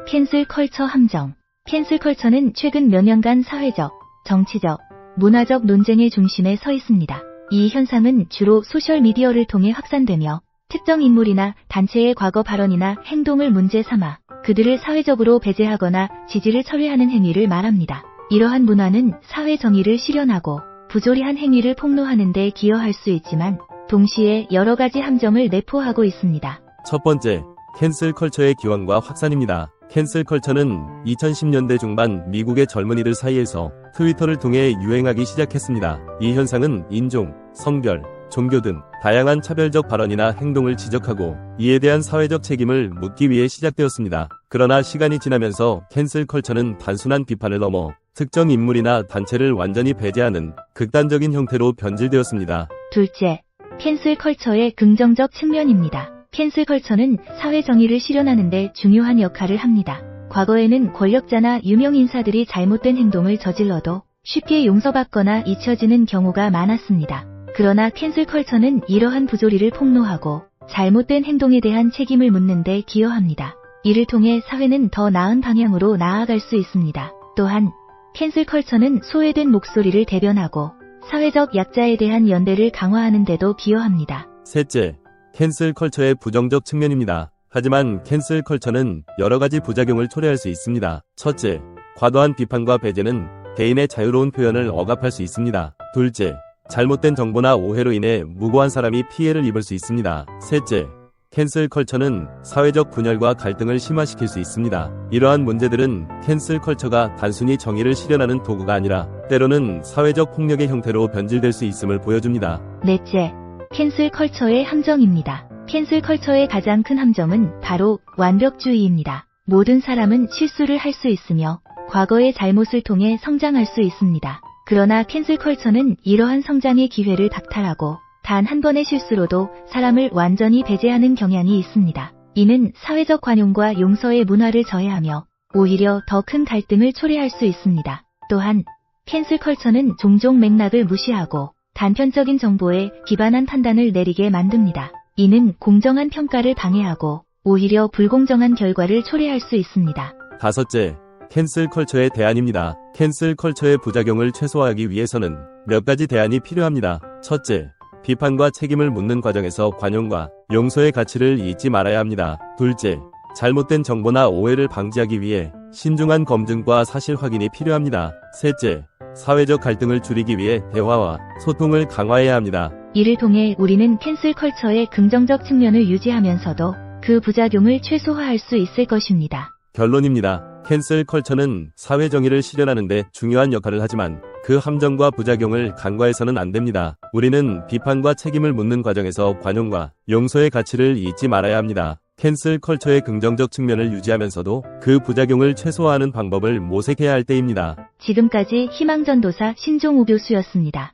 캔슬 컬처 함정. 캔슬 컬처는 최근 몇 년간 사회적, 정치적, 문화적 논쟁의 중심에 서 있습니다. 이 현상은 주로 소셜미디어를 통해 확산되며 특정 인물이나 단체의 과거 발언이나 행동을 문제 삼아 그들을 사회적으로 배제하거나 지지를 철회하는 행위를 말합니다. 이러한 문화는 사회 정의를 실현하고 부조리한 행위를 폭로하는 데 기여할 수 있지만 동시에 여러 가지 함정을 내포하고 있습니다. 첫 번째, 캔슬 컬처의 기원과 확산입니다. 캔슬 컬처는 2010년대 중반 미국의 젊은이들 사이에서 트위터를 통해 유행하기 시작했습니다. 이 현상은 인종, 성별, 종교 등 다양한 차별적 발언이나 행동을 지적하고 이에 대한 사회적 책임을 묻기 위해 시작되었습니다. 그러나 시간이 지나면서 캔슬 컬처는 단순한 비판을 넘어 특정 인물이나 단체를 완전히 배제하는 극단적인 형태로 변질되었습니다. 둘째, 캔슬 컬처의 긍정적 측면입니다. 캔슬 컬처는 사회 정의를 실현하는 데 중요한 역할을 합니다. 과거에는 권력자나 유명 인사들이 잘못된 행동을 저질러도 쉽게 용서받거나 잊혀지는 경우가 많았습니다. 그러나 캔슬 컬처는 이러한 부조리를 폭로하고 잘못된 행동에 대한 책임을 묻는 데 기여합니다. 이를 통해 사회는 더 나은 방향으로 나아갈 수 있습니다. 또한 캔슬 컬처는 소외된 목소리를 대변하고 사회적 약자에 대한 연대를 강화하는 데도 기여합니다. 셋째, 캔슬 컬처의 부정적 측면입니다. 하지만 캔슬 컬처는 여러 가지 부작용을 초래할 수 있습니다. 첫째, 과도한 비판과 배제는 개인의 자유로운 표현을 억압할 수 있습니다. 둘째, 잘못된 정보나 오해로 인해 무고한 사람이 피해를 입을 수 있습니다. 셋째, 캔슬 컬처는 사회적 분열과 갈등을 심화시킬 수 있습니다. 이러한 문제들은 캔슬 컬처가 단순히 정의를 실현하는 도구가 아니라 때로는 사회적 폭력의 형태로 변질될 수 있음을 보여줍니다. 넷째, 캔슬 컬처의 함정입니다. 캔슬 컬처의 가장 큰 함정은 바로 완벽주의입니다. 모든 사람은 실수를 할 수 있으며 과거의 잘못을 통해 성장할 수 있습니다. 그러나 캔슬 컬처는 이러한 성장의 기회를 박탈하고 단 한 번의 실수로도 사람을 완전히 배제하는 경향이 있습니다. 이는 사회적 관용과 용서의 문화를 저해하며 오히려 더 큰 갈등을 초래할 수 있습니다. 또한 캔슬 컬처는 종종 맥락을 무시하고 단편적인 정보에 기반한 판단을 내리게 만듭니다. 이는 공정한 평가를 방해하고 오히려 불공정한 결과를 초래할 수 있습니다. 다섯째, 캔슬 컬처의 대안입니다. 캔슬 컬처의 부작용을 최소화하기 위해서는 몇 가지 대안이 필요합니다. 첫째, 비판과 책임을 묻는 과정에서 관용과 용서의 가치를 잊지 말아야 합니다. 둘째, 잘못된 정보나 오해를 방지하기 위해 신중한 검증과 사실 확인이 필요합니다. 셋째, 사회적 갈등을 줄이기 위해 대화와 소통을 강화해야 합니다. 이를 통해 우리는 캔슬 컬처의 긍정적 측면을 유지하면서도 그 부작용을 최소화할 수 있을 것입니다. 결론입니다. 캔슬 컬처는 사회 정의를 실현하는 데 중요한 역할을 하지만 그 함정과 부작용을 간과해서는 안 됩니다. 우리는 비판과 책임을 묻는 과정에서 관용과 용서의 가치를 잊지 말아야 합니다. 캔슬 컬처의 긍정적 측면을 유지하면서도 그 부작용을 최소화하는 방법을 모색해야 할 때입니다. 지금까지 희망전도사 신종우 교수였습니다.